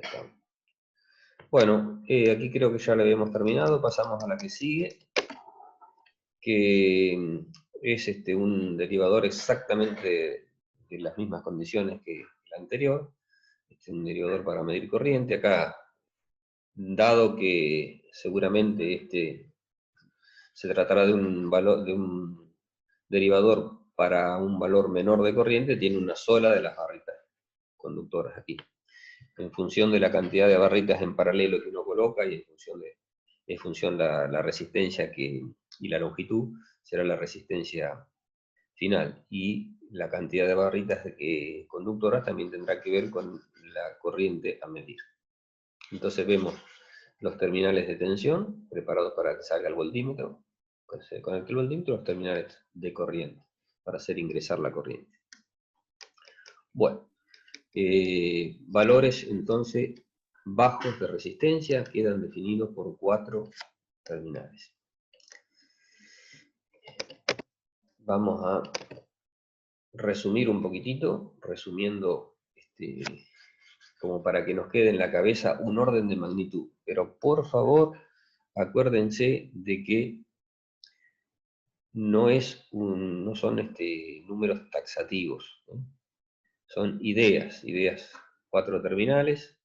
está. Bueno, aquí creo que ya lo habíamos terminado, pasamos a la que sigue, que es un derivador exactamente de las mismas condiciones que el anterior, un derivador para medir corriente. Acá, dado que seguramente se tratará de un derivador para un valor menor de corriente, tiene una sola de las barritas conductoras aquí. En función de la cantidad de barritas en paralelo que uno coloca y en función la resistencia y la longitud, será la resistencia final. Y la cantidad de barritas conductoras también tendrá que ver con la corriente a medir. Entonces vemos los terminales de tensión preparados para que salga el voltímetro. Cuando se conecte el voltímetro, los terminales de corriente para hacer ingresar la corriente. Bueno, valores entonces bajos de resistencia quedan definidos por 4 terminales. Vamos a resumir un poquitito, resumiendo como para que nos quede en la cabeza un orden de magnitud. Pero por favor, acuérdense de que no son números taxativos, ¿no? Son ideas, 4 terminales,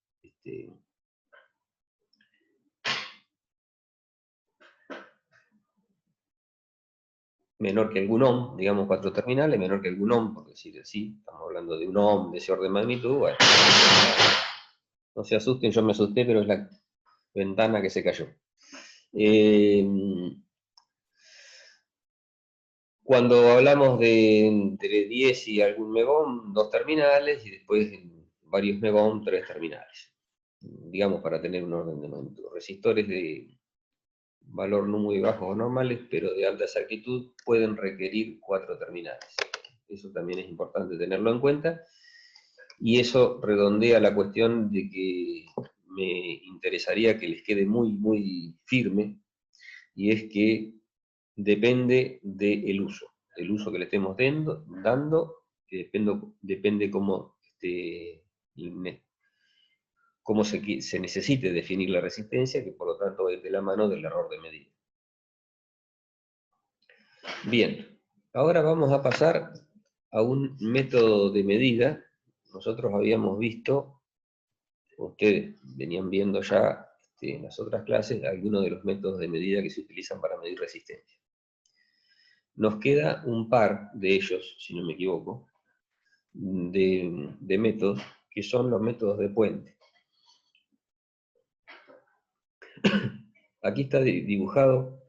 menor que algún ohm, digamos 4 terminales, menor que algún ohm, por decir así, estamos hablando de un ohm de ese orden de magnitud. Bueno, no se asusten, yo me asusté, pero es la ventana que se cayó. Cuando hablamos de entre 10 y algún megohm, 2 terminales, y después en varios megohm, 3 terminales. Digamos, para tener un orden de magnitud. Resistores de valor no muy bajo o normales, pero de alta exactitud, pueden requerir 4 terminales. Eso también es importante tenerlo en cuenta. Y eso redondea la cuestión de que me interesaría que les quede muy, muy firme, y es que depende del uso que le estemos dando, que depende cómo se necesite definir la resistencia, que por lo tanto va a ir de la mano del error de medida. Bien, ahora vamos a pasar a un método de medida. Nosotros habíamos visto, ustedes venían viendo ya en las otras clases, algunos de los métodos de medida que se utilizan para medir resistencia. Nos queda un par de ellos, si no me equivoco, de métodos, que son los métodos de puente. Aquí está dibujado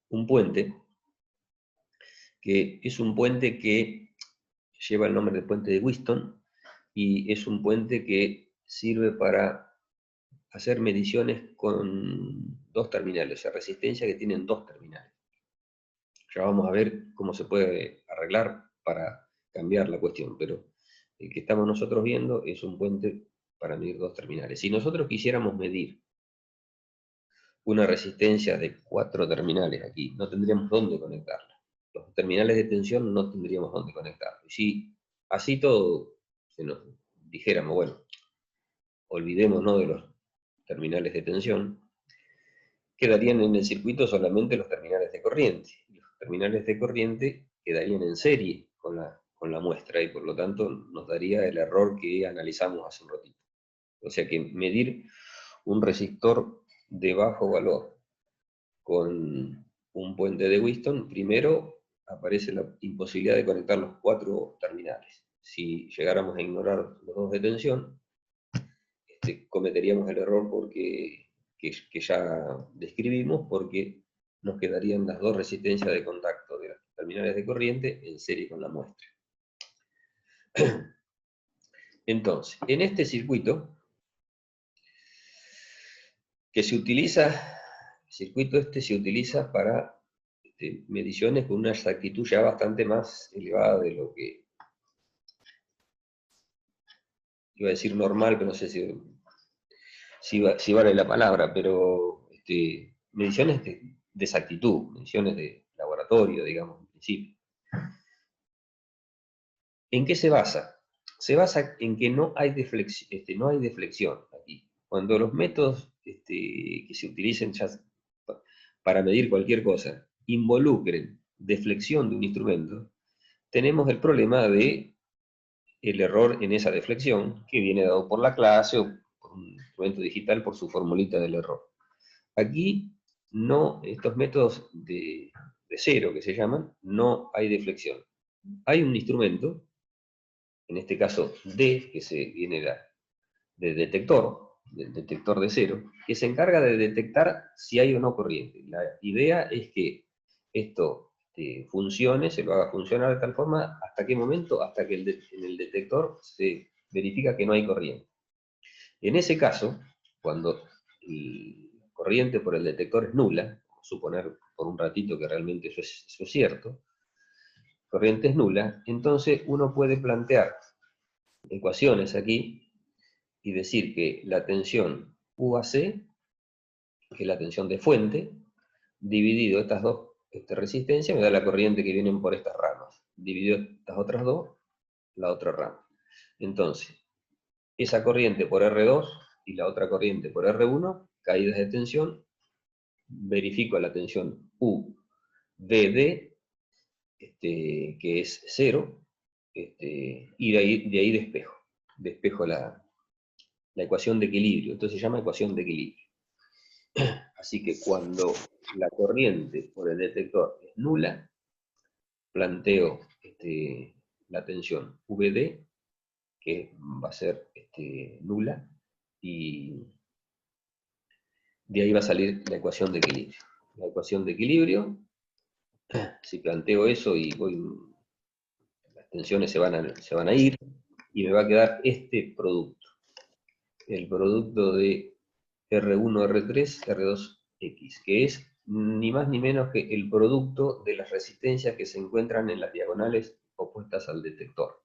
un puente, que es un puente que lleva el nombre de puente de Wheatstone, y es un puente que sirve para hacer mediciones con 2 terminales, o sea, resistencia que tienen 2 terminales. Ya vamos a ver cómo se puede arreglar para cambiar la cuestión, pero el que estamos nosotros viendo es un puente para medir 2 terminales. Si nosotros quisiéramos medir una resistencia de 4 terminales aquí, no tendríamos dónde conectarla. Los terminales de tensión no tendríamos dónde conectarlos. Y si así todo, si nos dijéramos, bueno, olvidémonos de los terminales de tensión, quedarían en el circuito solamente los terminales de corriente. Los terminales de corriente quedarían en serie con la muestra, y por lo tanto nos daría el error que analizamos hace un ratito. O sea que medir un resistor de bajo valor con un puente de Wheatstone, primero aparece la imposibilidad de conectar los 4 terminales. Si llegáramos a ignorar los 2 de tensión, cometeríamos el error que ya describimos, porque nos quedarían las 2 resistencias de contacto de los terminales de corriente en serie con la muestra. Entonces, en este circuito, que se utiliza, el circuito se utiliza para mediciones con una exactitud ya bastante más elevada de lo que iba a decir normal, pero no sé si vale la palabra, pero mediciones de exactitud, mediciones de laboratorio, digamos, en principio. ¿En qué se basa se basa en que no hay deflexión aquí. Cuando los métodos que se utilicen ya para medir cualquier cosa involucren deflexión de un instrumento, tenemos el problema de el error en esa deflexión que viene dado por la clase o por un instrumento digital por su formulita del error. Aquí no, estos métodos de cero que se llaman, no hay deflexión. Hay un instrumento, en este caso D, que se viene del detector de cero, que se encarga de detectar si hay o no corriente. La idea es que esto funcione, se lo haga funcionar de tal forma, ¿hasta qué momento? Hasta que en el detector se verifica que no hay corriente. En ese caso, cuando la corriente por el detector es nula, suponer por un ratito que realmente eso es cierto, corriente es nula, entonces uno puede plantear ecuaciones aquí y decir que la tensión UAC, que es la tensión de fuente, dividido estas dos resistencias, me da la corriente que vienen por estas ramas. Dividido estas otras dos, la otra rama. Entonces, esa corriente por R2 y la otra corriente por R1, caídas de tensión, verifico la tensión U de D, que es 0, y de ahí despejo la ecuación de equilibrio. Entonces se llama ecuación de equilibrio. Así que cuando la corriente por el detector es nula, planteo la tensión VD, que va a ser nula, y de ahí va a salir la ecuación de equilibrio. La ecuación de equilibrio, si planteo eso y las tensiones se van a ir, y me va a quedar este producto. El producto de R1, R3, R2X, que es ni más ni menos que el producto de las resistencias que se encuentran en las diagonales opuestas al detector.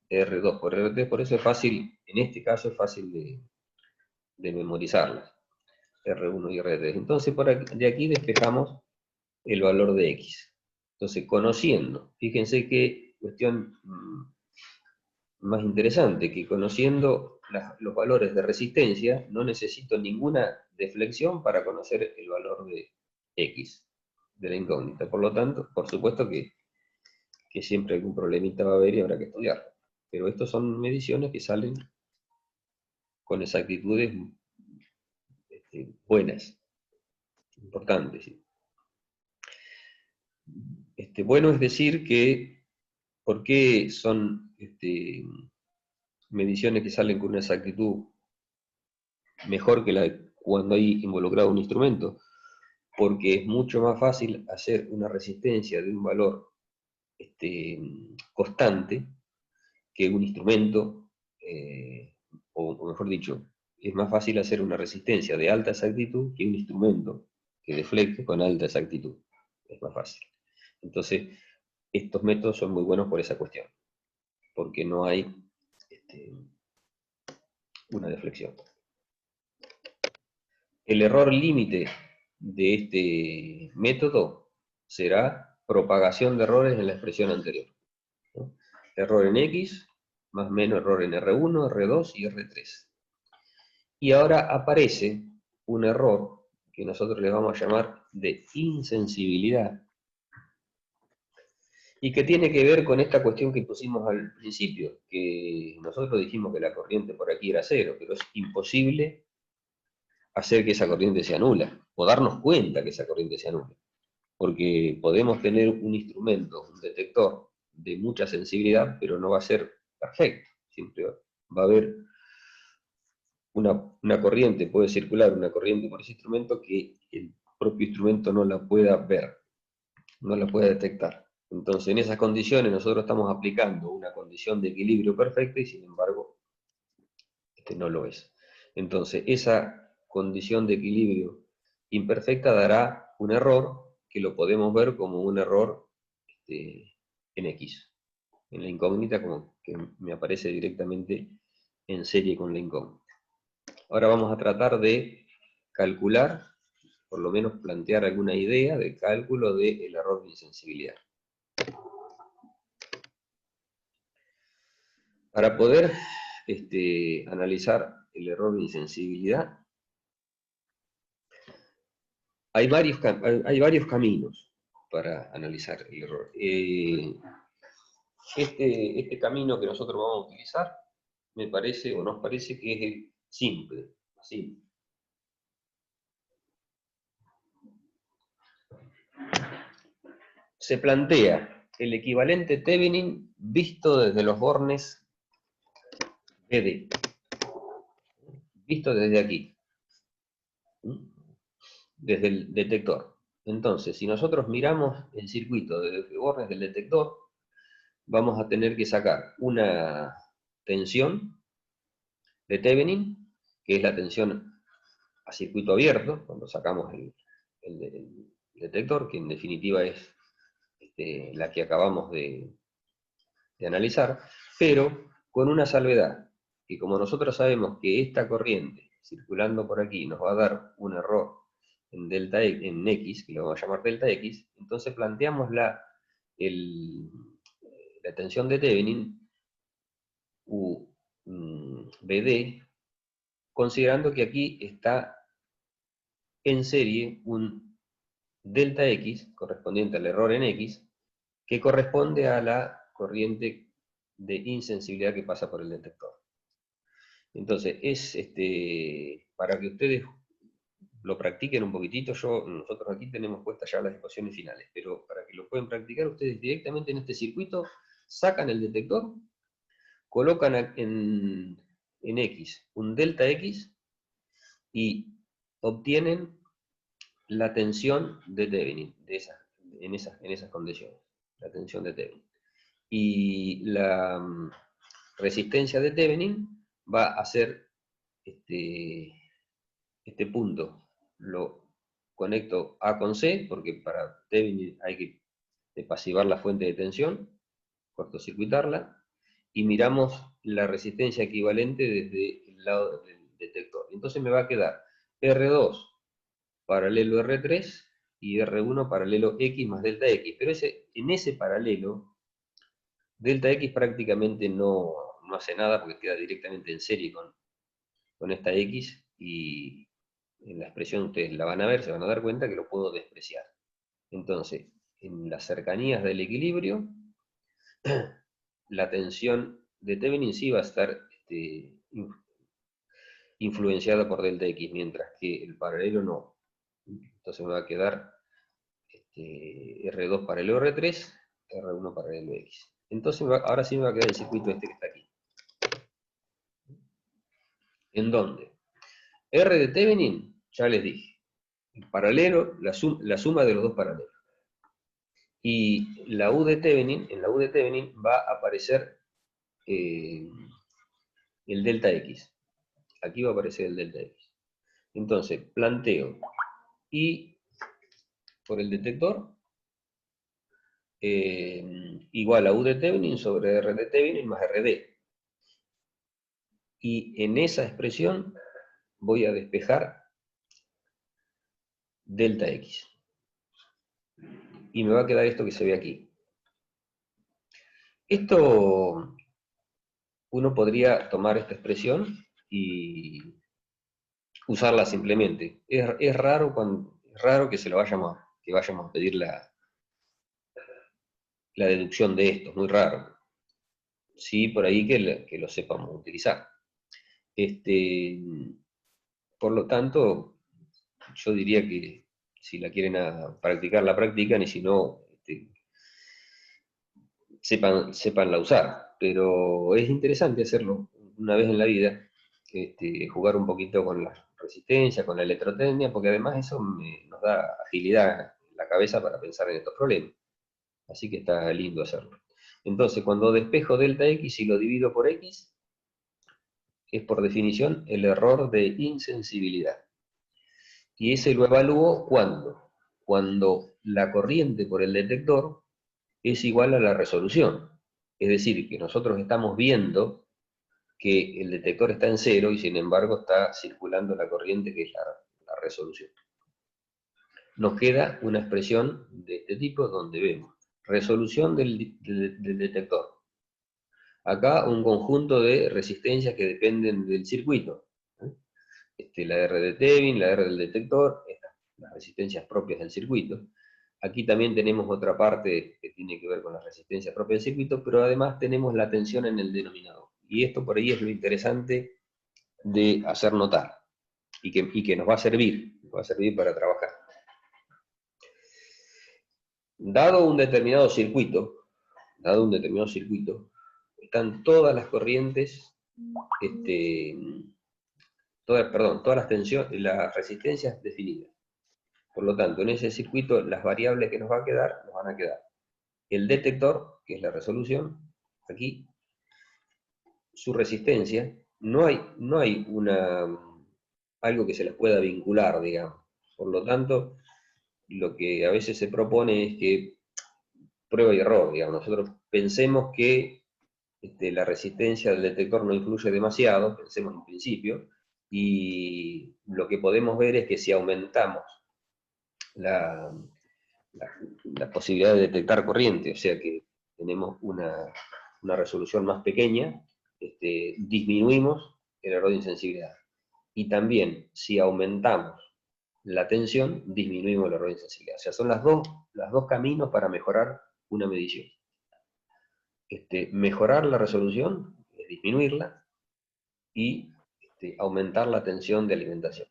R2 por R3, por eso es fácil, en este caso es fácil de memorizarlas. R1 y R3. Entonces, de aquí despejamos el valor de X. Entonces, conociendo, fíjense qué cuestión más interesante, que conociendo los valores de resistencia, no necesito ninguna deflexión para conocer el valor de X, de la incógnita. Por lo tanto, por supuesto que siempre algún problemita va a haber y habrá que estudiarlo. Pero estas son mediciones que salen con exactitudes buenas, importantes. Bueno es decir que, ¿por qué son mediciones que salen con una exactitud mejor que la de cuando hay involucrado un instrumento? Porque es mucho más fácil hacer una resistencia de un valor constante que un instrumento, o mejor dicho, es más fácil hacer una resistencia de alta exactitud que un instrumento que deflecte con alta exactitud. Es más fácil. Entonces, estos métodos son muy buenos por esa cuestión, porque no hay una deflexión. El error límite de este método será propagación de errores en la expresión anterior, ¿no? Error en X, más o menos error en R1, R2 y R3. Y ahora aparece un error que nosotros le vamos a llamar de insensibilidad, y que tiene que ver con esta cuestión que pusimos al principio, que nosotros dijimos que la corriente por aquí era 0, pero es imposible hacer que esa corriente sea nula, o darnos cuenta que esa corriente sea nula. Porque podemos tener un instrumento, un detector de mucha sensibilidad, pero no va a ser perfecto. Siempre va a haber una corriente, puede circular una corriente por ese instrumento que el propio instrumento no la pueda ver, no la pueda detectar. Entonces, en esas condiciones nosotros estamos aplicando una condición de equilibrio perfecta y sin embargo no lo es. Entonces, esa condición de equilibrio imperfecta dará un error que lo podemos ver como un error en X, en la incógnita, como que me aparece directamente en serie con la incógnita. Ahora vamos a tratar de calcular, por lo menos plantear alguna idea de cálculo del error de insensibilidad. Para poder analizar el error de insensibilidad, hay varios caminos para analizar el error. Este camino que nosotros vamos a utilizar, me parece, o nos parece que es el simple. Así. Se plantea el equivalente Thevenin visto desde los bornes BD. Visto desde aquí. Desde el detector. Entonces, si nosotros miramos el circuito desde los bornes del detector, vamos a tener que sacar una tensión de Thevenin, que es la tensión a circuito abierto, cuando sacamos el detector, que en definitiva es la que acabamos de analizar, pero con una salvedad, que como nosotros sabemos que esta corriente circulando por aquí nos va a dar un error en delta en X, que lo vamos a llamar delta X, entonces planteamos la tensión de Thevenin BD, considerando que aquí está en serie un delta X, correspondiente al error en X, que corresponde a la corriente de insensibilidad que pasa por el detector. Entonces, es para que ustedes lo practiquen un poquitito, nosotros aquí tenemos puestas ya las ecuaciones finales, pero para que lo puedan practicar ustedes directamente en este circuito, sacan el detector, colocan en X un delta X y obtienen la tensión de Thevenin, en esas condiciones, la tensión de Thevenin. Y la resistencia de Thevenin va a ser este punto. Lo conecto A con C, porque para Thevenin hay que despasivar la fuente de tensión, cortocircuitarla, y miramos la resistencia equivalente desde el lado del detector. Entonces me va a quedar R2 paralelo R3 y R1 paralelo X más delta X. Pero en ese paralelo, delta X prácticamente no hace nada porque queda directamente en serie con esta X, y en la expresión ustedes la van a ver, se van a dar cuenta que lo puedo despreciar. Entonces, en las cercanías del equilibrio, la tensión de Thevenin sí va a estar influenciada por delta X, mientras que el paralelo no. Entonces me va a quedar R2 paralelo R3, R1 paralelo X. Entonces ahora sí me va a quedar el circuito que está aquí. ¿En dónde? R de Thevenin, ya les dije. El paralelo, la suma de los dos paralelos. Y la U de Thevenin, en la U de Thevenin va a aparecer el delta X. Aquí va a aparecer el delta X. Entonces, planteo I por el detector igual a U de Thevenin sobre R de Thevenin más RD. Y en esa expresión voy a despejar delta X. Y me va a quedar esto que se ve aquí. Esto, uno podría tomar esta expresión y usarla simplemente. Es raro que vayamos a pedir la deducción de esto, es muy raro. Sí, por ahí que lo sepamos utilizar. Por lo tanto, yo diría que si la quieren practicar, la practican, y si no, sepanla usar. Pero es interesante hacerlo una vez en la vida, jugar un poquito con la resistencia, con la electrotecnia, porque además eso nos da agilidad en la cabeza para pensar en estos problemas. Así que está lindo hacerlo. Entonces, cuando despejo delta X y lo divido por X, es por definición el error de insensibilidad. Y ese lo evalúo cuando la corriente por el detector es igual a la resolución. Es decir, que nosotros estamos viendo que el detector está en cero y sin embargo está circulando la corriente, que es la resolución. Nos queda una expresión de este tipo donde vemos resolución del detector Acá un conjunto de resistencias que dependen del circuito. La R de Tevin, la R del detector, las resistencias propias del circuito. Aquí también tenemos otra parte que tiene que ver con las resistencias propias del circuito, pero además tenemos la tensión en el denominador. Y esto por ahí es lo interesante de hacer notar, y que nos va a servir para trabajar. Dado un determinado circuito, están todas las corrientes, todas las tensiones, las resistencias definidas. Por lo tanto, en ese circuito las variables que nos van a quedar. El detector, que es la resolución, aquí, su resistencia, no hay algo que se les pueda vincular, digamos. Por lo tanto, lo que a veces se propone es que prueba y error, digamos. Nosotros pensemos que la resistencia del detector no influye demasiado, pensemos en principio, y lo que podemos ver es que si aumentamos la posibilidad de detectar corriente, o sea que tenemos una resolución más pequeña, disminuimos el error de insensibilidad. Y también, si aumentamos la tensión, disminuimos el error de insensibilidad. O sea, son los dos caminos para mejorar una medición. Mejorar la resolución, es disminuirla, y aumentar la tensión de alimentación.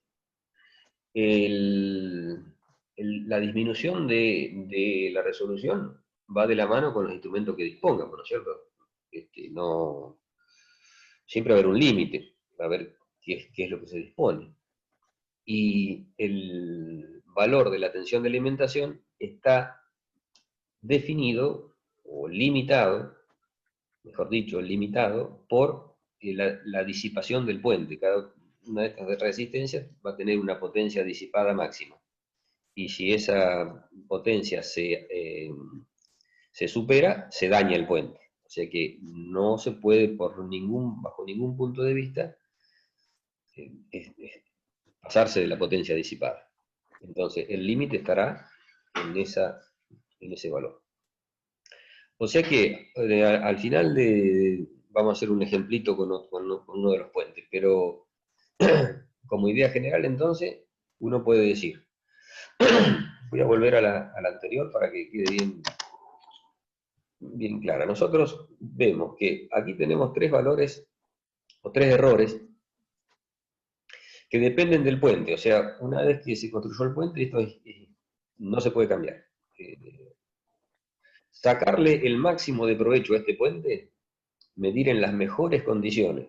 La disminución de la resolución va de la mano con los instrumentos que dispongamos, ¿no es cierto? Siempre va a haber un límite, va a ver qué es lo que se dispone. Y el valor de la tensión de alimentación está definido o limitado, mejor dicho, limitado por la disipación del puente. Cada una de estas resistencias va a tener una potencia disipada máxima. Y si esa potencia se supera, se daña el puente. O sea que no se puede bajo ningún punto de vista pasarse de la potencia disipada. Entonces el límite estará en ese valor. O sea que al final vamos a hacer un ejemplito con uno de los puentes, pero como idea general entonces uno puede decir, voy a volver a la anterior para que quede bien clara. Nosotros vemos que aquí tenemos tres valores o tres errores que dependen del puente. O sea, una vez que se construyó el puente, esto no se puede cambiar. Sacarle el máximo de provecho a este puente, medir en las mejores condiciones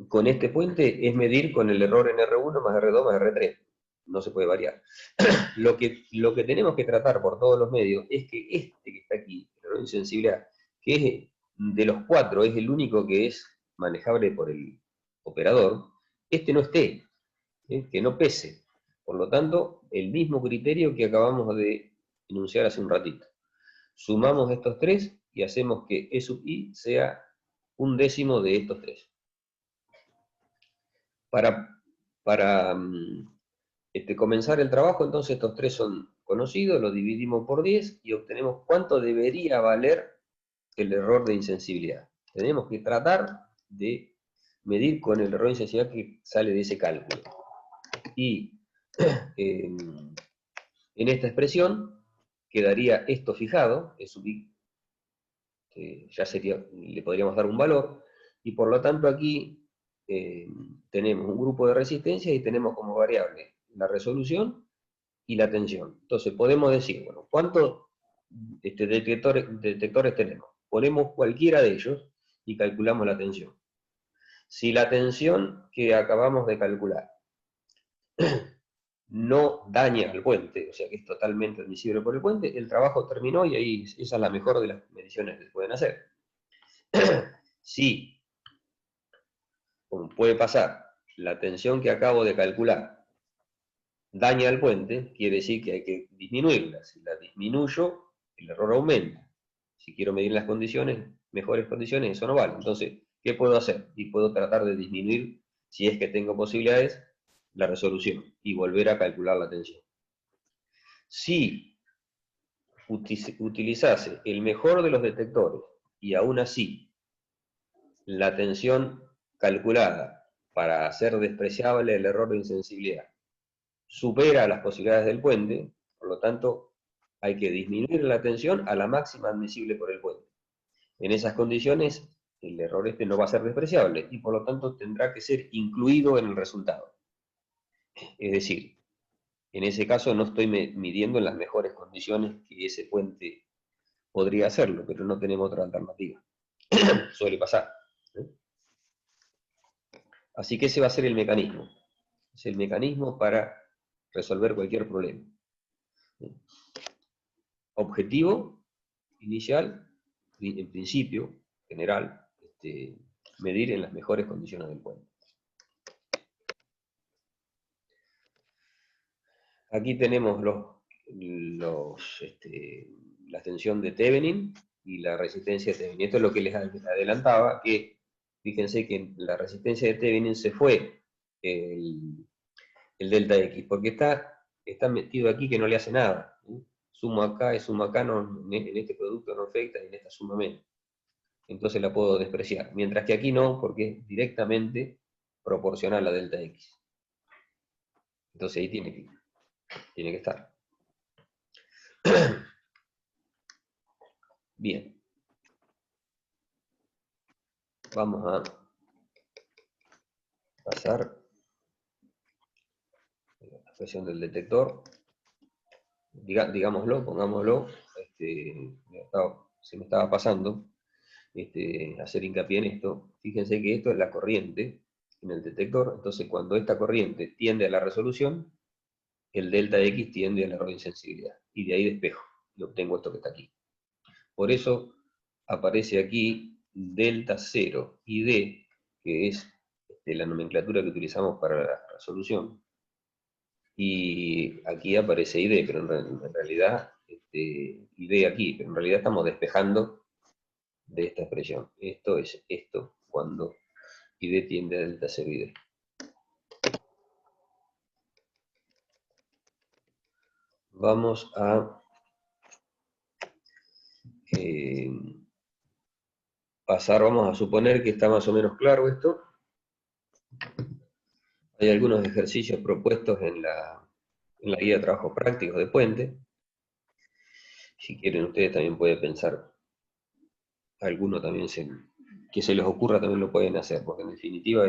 con este puente, es medir con el error en R1 más R2 más R3. No se puede variar. Lo que tenemos que tratar por todos los medios es que que está aquí, el error de insensibilidad, que es de los cuatro, es el único que es manejable por el operador, no esté, que no pese. Por lo tanto, el mismo criterio que acabamos de enunciar hace un ratito. Sumamos estos tres y hacemos que E sub I sea un décimo de estos tres. Para comenzar el trabajo, entonces estos tres son conocidos, los dividimos por 10 y obtenemos cuánto debería valer el error de insensibilidad. Tenemos que tratar de medir con el error de insensibilidad que sale de ese cálculo. Y en esta expresión quedaría esto fijado, ya le podríamos dar un valor, y por lo tanto aquí tenemos un grupo de resistencias y tenemos como variable la resolución y la tensión. Entonces podemos decir, bueno, ¿cuántos detectores tenemos? Ponemos cualquiera de ellos y calculamos la tensión. Si la tensión que acabamos de calcular no daña al puente, o sea que es totalmente admisible por el puente, el trabajo terminó y ahí esa es la mejor de las mediciones que se pueden hacer. Si, como puede pasar, la tensión que acabo de calcular daña al puente, quiere decir que hay que disminuirla. Si la disminuyo, el error aumenta. Si quiero medir las condiciones, mejores condiciones, eso no vale. Entonces, ¿qué puedo hacer? Y puedo tratar de disminuir, si es que tengo posibilidades, la resolución y volver a calcular la tensión. Si utilizase el mejor de los detectores y aún así la tensión calculada para hacer despreciable el error de insensibilidad supera las posibilidades del puente, por lo tanto hay que disminuir la tensión a la máxima admisible por el puente. En esas condiciones el error este no va a ser despreciable y por lo tanto tendrá que ser incluido en el resultado. Es decir, en ese caso no estoy midiendo en las mejores condiciones que ese puente podría hacerlo, pero no tenemos otra alternativa. Suele pasar. Así que ese va a ser el mecanismo. Es el mecanismo para resolver cualquier problema. Objetivo inicial, en principio, general, medir en las mejores condiciones del puente. Aquí tenemos la tensión de Thevenin y la resistencia de Thevenin. Esto es lo que les adelantaba, que fíjense que en la resistencia de Thevenin se fue el delta X, porque está metido aquí que no le hace nada. Sumo acá y sumo acá, en este producto no afecta y en esta suma menos. Entonces la puedo despreciar. Mientras que aquí no, porque es directamente proporcional a delta X. Entonces ahí tiene que estar. Bien. Vamos a pasar la expresión del detector. Digámoslo, pongámoslo. Se me estaba pasando hacer hincapié en esto. Fíjense que esto es la corriente en el detector. Entonces, cuando esta corriente tiende a la resolución, el delta X tiende al error de insensibilidad. Y de ahí despejo. Y obtengo esto que está aquí. Por eso aparece aquí delta 0 y D, que es la nomenclatura que utilizamos para la resolución. Y aquí aparece ID, pero en realidad, ID aquí, pero en realidad estamos despejando de esta expresión. Esto es esto, cuando ID tiende a delta 0 y D. Vamos a pasar, vamos a suponer que está más o menos claro esto. Hay algunos ejercicios propuestos en la guía de trabajo prácticos de Puente. Si quieren ustedes también pueden pensar alguno también que se les ocurra también lo pueden hacer, porque en definitiva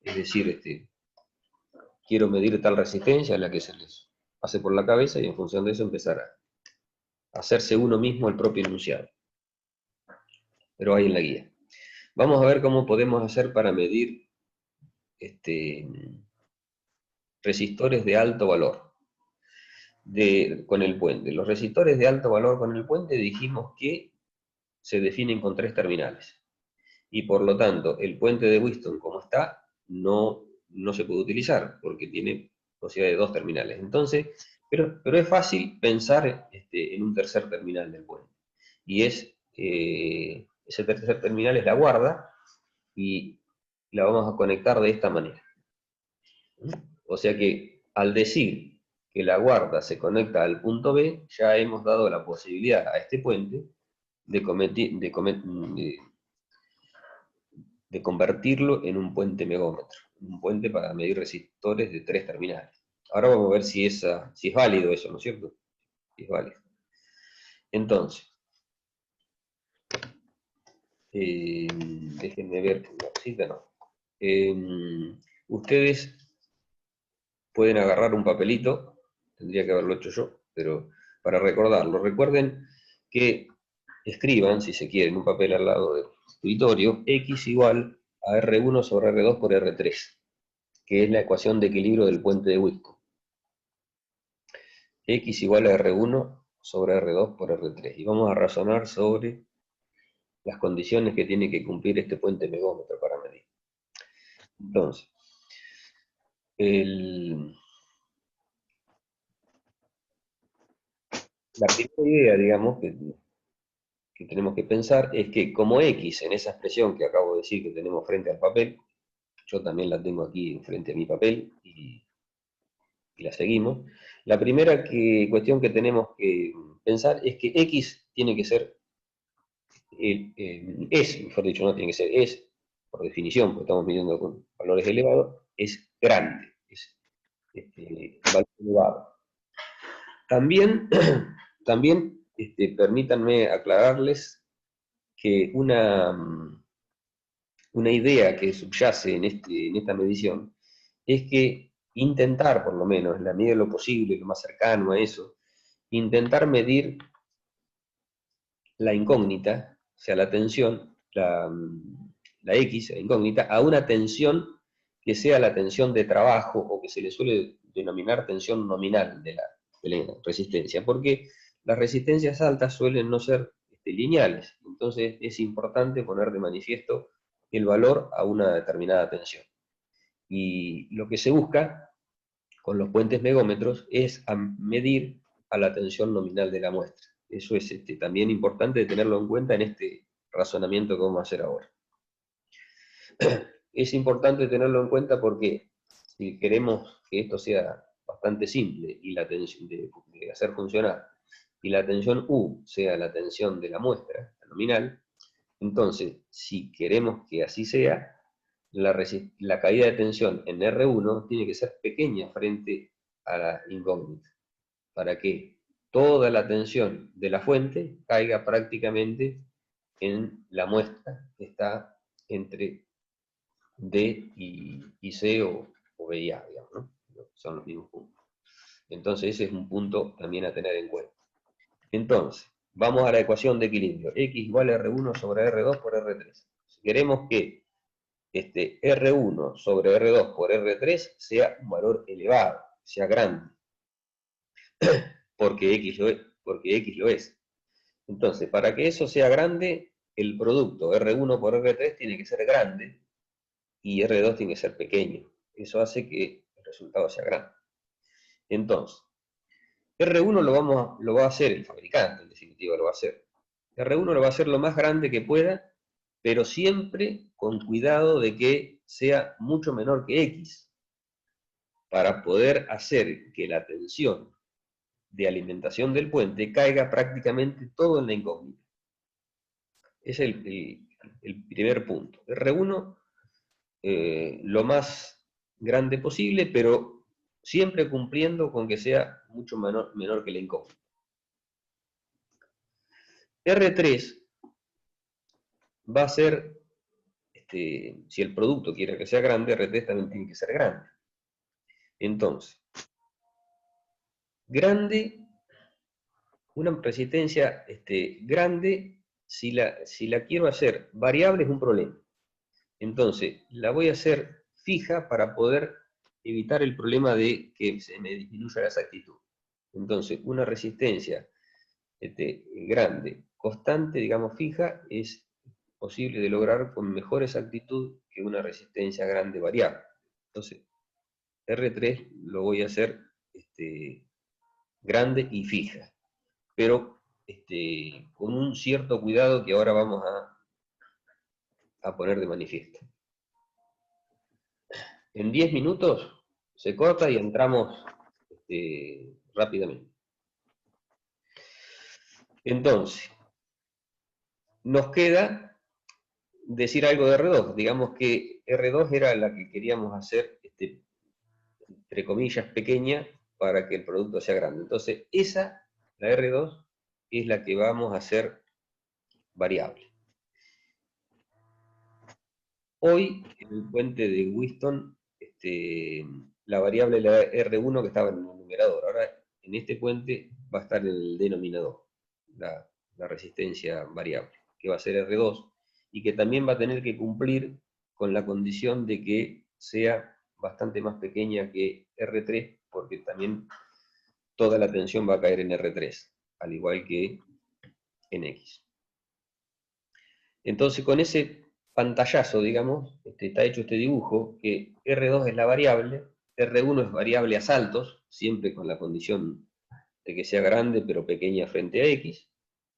es decir, quiero medir tal resistencia, la que se les pase por la cabeza, y en función de eso empezar a hacerse uno mismo el propio enunciado. Pero hay en la guía. Vamos a ver cómo podemos hacer para medir resistores de alto valor con el puente. Los resistores de alto valor con el puente dijimos que se definen con 3 terminales. Y por lo tanto, el puente de Wheatstone como está, no se puede utilizar, porque tiene posibilidad de 2 terminales. Entonces, pero es fácil pensar en un tercer terminal del puente. Y ese tercer terminal es la guarda, y la vamos a conectar de esta manera. O sea que, al decir que la guarda se conecta al punto B, ya hemos dado la posibilidad a este puente de convertirlo en un puente megómetro, un puente para medir resistores de 3 terminales. Ahora vamos a ver si es válido eso, ¿no es cierto? Si es válido. Entonces, déjenme ver una cosita, no. Ustedes pueden agarrar un papelito, tendría que haberlo hecho yo, pero para recordarlo, recuerden que escriban, si se quieren, un papel al lado del escritorio, X igual a R1 sobre R2 por R3, que es la ecuación de equilibrio del puente de Wheatstone. X igual a R1 sobre R2 por R3. Y vamos a razonar sobre las condiciones que tiene que cumplir este puente megómetro para medir. Entonces, la primera idea, digamos, que tenemos que pensar es que como X en esa expresión que acabo de decir que tenemos frente al papel, yo también la tengo aquí frente a mi papel y la seguimos. La primera cuestión que tenemos que pensar es que X tiene que ser es, mejor dicho, no tiene que ser, es, por definición, porque estamos midiendo con valores elevados, es grande, es valor elevado. También, también permítanme aclararles que una idea que subyace en esta medición es que intentar, por lo menos, en la medida de lo posible, lo más cercano a eso, intentar medir la incógnita, o sea, la tensión, la X, la incógnita, a una tensión que sea la tensión de trabajo o que se le suele denominar tensión nominal de la resistencia, porque las resistencias altas suelen no ser lineales, entonces es importante poner de manifiesto el valor a una determinada tensión. Y lo que se busca con los puentes megómetros es medir a la tensión nominal de la muestra. Eso es también importante tenerlo en cuenta en este razonamiento que vamos a hacer ahora. Es importante tenerlo en cuenta porque si queremos que esto sea bastante simple y la tensión de hacer funcionar, y la tensión U sea la tensión de la muestra, la nominal, entonces, si queremos que así sea, la caída de tensión en R1 tiene que ser pequeña frente a la incógnita, para que toda la tensión de la fuente caiga prácticamente en la muestra que está entre D y C o B y A, digamos, ¿no? Son los mismos puntos. Entonces ese es un punto también a tener en cuenta. Entonces, vamos a la ecuación de equilibrio. X igual a R1 sobre R2 por R3. Si queremos que R1 sobre R2 por R3 sea un valor elevado, sea grande, porque X lo es. Entonces, para que eso sea grande, el producto R1 por R3 tiene que ser grande y R2 tiene que ser pequeño. Eso hace que el resultado sea grande. Entonces, R1 lo va a hacer el fabricante, en definitiva lo va a hacer. R1 lo va a hacer lo más grande que pueda, pero siempre con cuidado de que sea mucho menor que X, para poder hacer que la tensión de alimentación del puente caiga prácticamente todo en la incógnita. Ese es el primer punto. R1, lo más grande posible, pero siempre cumpliendo con que sea mucho menor que la incógnita. R3 va a ser, si el producto quiere que sea grande, R3 también tiene que ser grande. Entonces, grande, una resistencia grande, si la quiero hacer variable es un problema. Entonces, la voy a hacer fija para poder evitar el problema de que se me disminuya la exactitud. Entonces, una resistencia grande, constante, digamos fija, es posible de lograr con mejor exactitud que una resistencia grande variable. Entonces, R3 lo voy a hacer grande y fija, pero con un cierto cuidado que ahora vamos a poner de manifiesto. En 10 minutos se corta y entramos rápidamente. Entonces, nos queda decir algo de R2. Digamos que R2 era la que queríamos hacer, entre comillas, pequeña para que el producto sea grande. Entonces, la R2, es la que vamos a hacer variable. Hoy, en el puente de Whiston, la variable era R1 que estaba en el numerador. Ahora, en este puente va a estar en el denominador, la resistencia variable, que va a ser R2, y que también va a tener que cumplir con la condición de que sea bastante más pequeña que R3, porque también toda la tensión va a caer en R3, al igual que en X. Entonces, con ese pantallazo, digamos, está hecho este dibujo, que R2 es la variable, R1 es variable a saltos, siempre con la condición de que sea grande pero pequeña frente a X,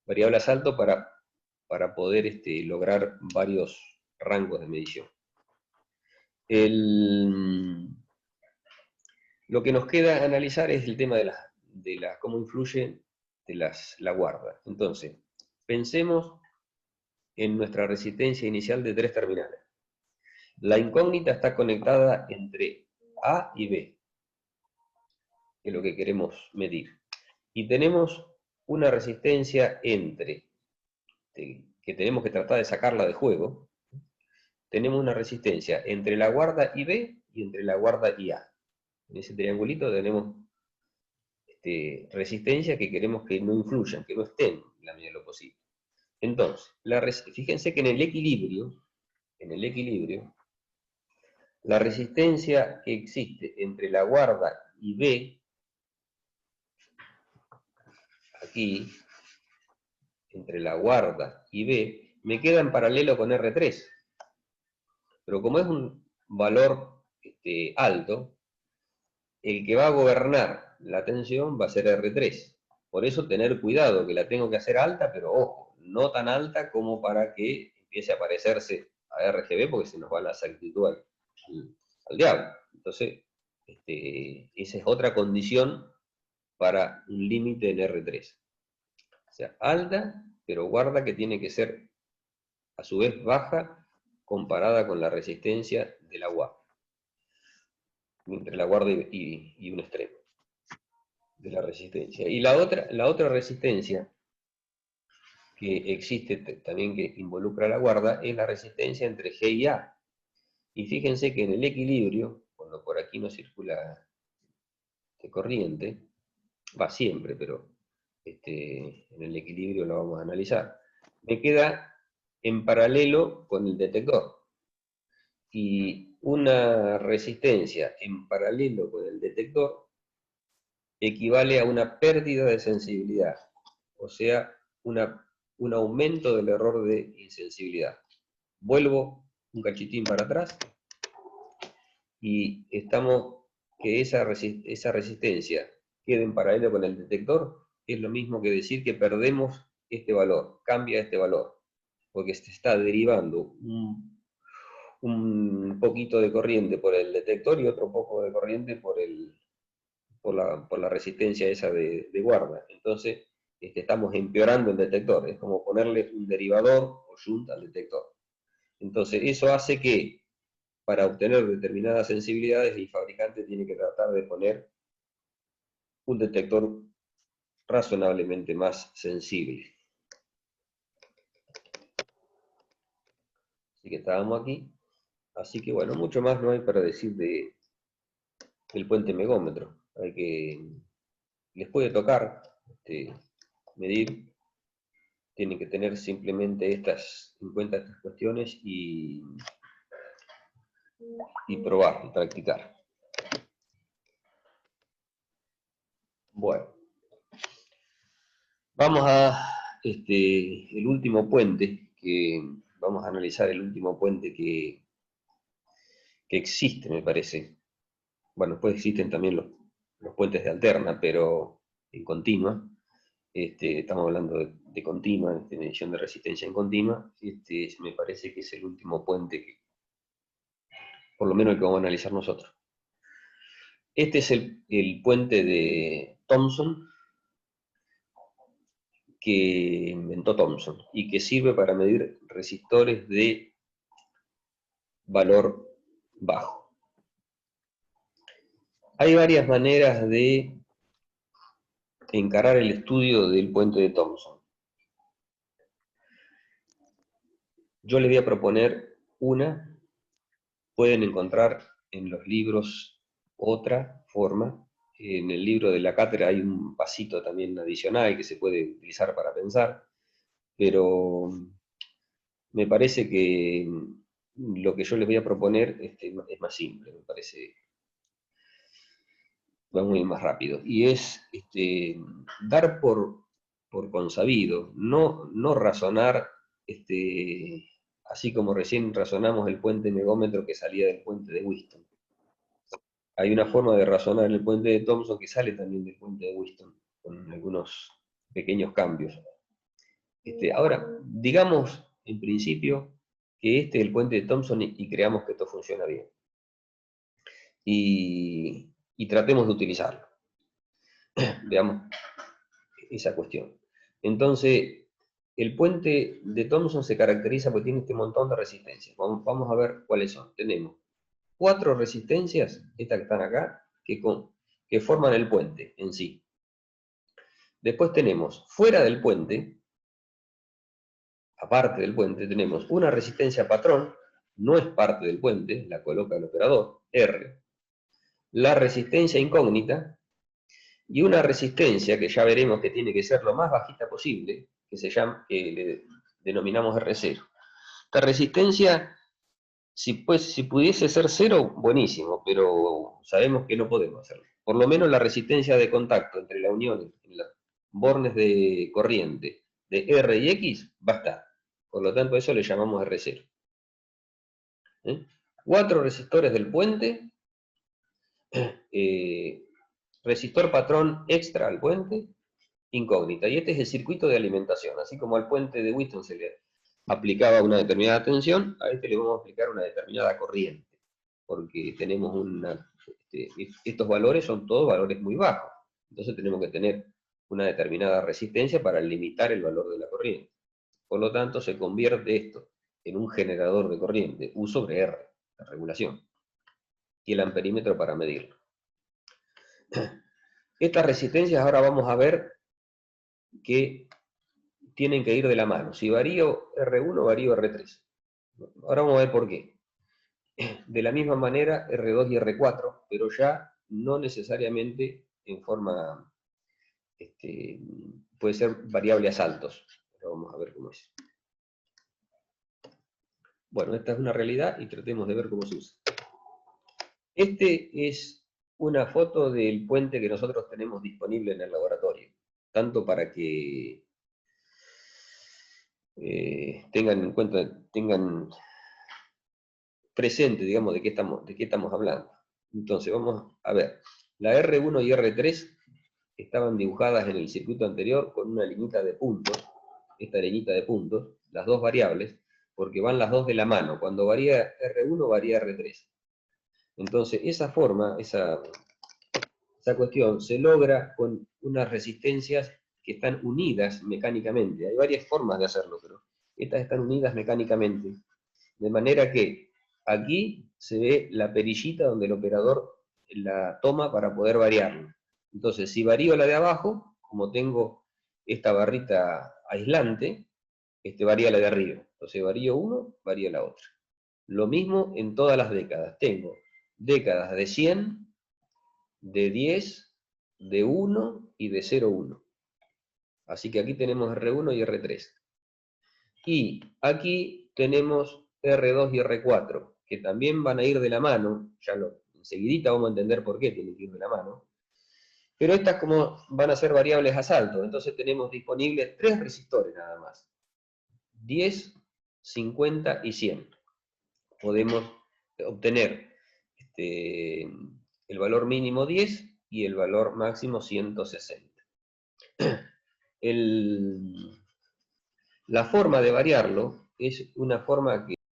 variable a salto para poder lograr varios rangos de medición. Lo que nos queda analizar es el tema de cómo influye la guarda. Entonces, pensemos en nuestra resistencia inicial de 3 terminales. La incógnita está conectada entre A y B, que es lo que queremos medir. Y tenemos una resistencia entre, que tenemos que tratar de sacarla de juego, tenemos una resistencia entre la guarda IB y entre la guarda IA. En ese triangulito tenemos resistencia que queremos que no influyan, que no estén en la medida de lo posible. Entonces, fíjense que en el equilibrio, la resistencia que existe entre la guarda y B, aquí, entre la guarda y B, me queda en paralelo con R3. Pero como es un valor alto, el que va a gobernar la tensión va a ser R3. Por eso tener cuidado, que la tengo que hacer alta, pero ojo, no tan alta como para que empiece a parecerse a RGB, porque se nos va la exactitud al diablo. Entonces, esa es otra condición para un límite en R3. O sea, alta, pero guarda que tiene que ser a su vez baja comparada con la resistencia de la guarda. Entre la guarda y un extremo de la resistencia. Y la otra resistencia que existe también que involucra la guarda es la resistencia entre G y A. Y fíjense que en el equilibrio, cuando por aquí no circula corriente, va siempre, pero en el equilibrio lo vamos a analizar, me queda en paralelo con el detector. Y una resistencia en paralelo con el detector equivale a una pérdida de sensibilidad, o sea, un aumento del error de insensibilidad. Vuelvo un cachitín para atrás y estamos que esa resistencia quede en paralelo con el detector, es lo mismo que decir que perdemos este valor, cambia este valor, porque se está derivando un poquito de corriente por el detector y otro poco de corriente por la resistencia esa de guarda. Entonces, estamos empeorando el detector, es como ponerle un derivador o shunt al detector. Entonces, eso hace que para obtener determinadas sensibilidades el fabricante tiene que tratar de poner un detector razonablemente más sensible. Así que estábamos aquí. Así que bueno, mucho más no hay para decir del puente megómetro. Les puede tocar medir, tienen que tener simplemente en cuenta estas cuestiones y probar, y practicar. Bueno, vamos a el último puente, vamos a analizar el último puente que existe, me parece. Bueno, después existen también los puentes de alterna, pero en continua. Estamos hablando de continua, de medición de resistencia en continua. Me parece que es el último puente por lo menos el que vamos a analizar nosotros. Este es el puente de Thomson, que inventó Thomson, y que sirve para medir resistores de valor bajo. Hay varias maneras de encarar el estudio del puente de Thomson. Yo les voy a proponer una, pueden encontrar en los libros otra forma. En el libro de la cátedra hay un pasito también adicional que se puede utilizar para pensar, pero me parece que lo que yo les voy a proponer es más simple, me parece, va muy más rápido, y es dar por consabido, no razonar así como recién razonamos el puente megómetro que salía del puente de Wheaton. Hay una forma de razonar en el puente de Thomson que sale también del puente de Wheaton, con algunos pequeños cambios. Ahora, digamos en principio que este es el puente de Thomson y creamos que esto funciona bien. Y tratemos de utilizarlo. Veamos esa cuestión. Entonces, el puente de Thomson se caracteriza porque tiene este montón de resistencias. Vamos a ver cuáles son. Tenemos 4 resistencias, estas que están acá, que forman el puente en sí. Después tenemos, fuera del puente, aparte del puente, tenemos una resistencia patrón, no es parte del puente, la coloca el operador, R. La resistencia incógnita, y una resistencia que ya veremos que tiene que ser lo más bajita posible, que le denominamos R0. Esta resistencia, si pudiese ser 0, buenísimo, pero sabemos que no podemos hacerlo. Por lo menos la resistencia de contacto entre la unión en los bornes de corriente de R y X va a estar. Por lo tanto, a eso le llamamos R0. 4 resistores del puente, resistor patrón extra al puente, incógnita. Y este es el circuito de alimentación. Así como al puente de Wheaton se le aplicaba una determinada tensión, a este le vamos a aplicar una determinada corriente. Porque tenemos estos valores son todos valores muy bajos. Entonces tenemos que tener una determinada resistencia para limitar el valor de la corriente. Por lo tanto, se convierte esto en un generador de corriente, U sobre R, la regulación, y el amperímetro para medirlo. Estas resistencias ahora vamos a ver que tienen que ir de la mano. Si varío R1, varío R3. Ahora vamos a ver por qué. De la misma manera R2 y R4, pero ya no necesariamente en forma, puede ser variable a saltos. Pero vamos a ver cómo es. Bueno, esta es una realidad y tratemos de ver cómo se usa. Este es una foto del puente que nosotros tenemos disponible en el laboratorio, tanto para que tengan en cuenta, tengan presente, digamos, de qué estamos hablando. Entonces, vamos a ver. La R1 y R3 estaban dibujadas en el circuito anterior con una liñita de puntos, esta liñita de puntos, las dos variables, porque van las dos de la mano. Cuando varía R1, varía R3. Entonces, esa forma, esa cuestión se logra con unas resistencias que están unidas mecánicamente. Hay varias formas de hacerlo, pero estas están unidas mecánicamente. De manera que aquí se ve la perillita donde el operador la toma para poder variarla. Entonces, si varío la de abajo, como tengo esta barrita aislante, varía la de arriba. Entonces, varío uno, varía la otra. Lo mismo en todas las décadas. Tengo décadas de 100, de 10, de 1 y de 0,1. Así que aquí tenemos R1 y R3. Y aquí tenemos R2 y R4, que también van a ir de la mano, enseguidita vamos a entender por qué tienen que ir de la mano, pero estas como van a ser variables a salto, entonces tenemos disponibles 3 resistores nada más, 10, 50 y 100. Podemos obtener el valor mínimo 10 y el valor máximo 160. La forma de variarlo es una forma que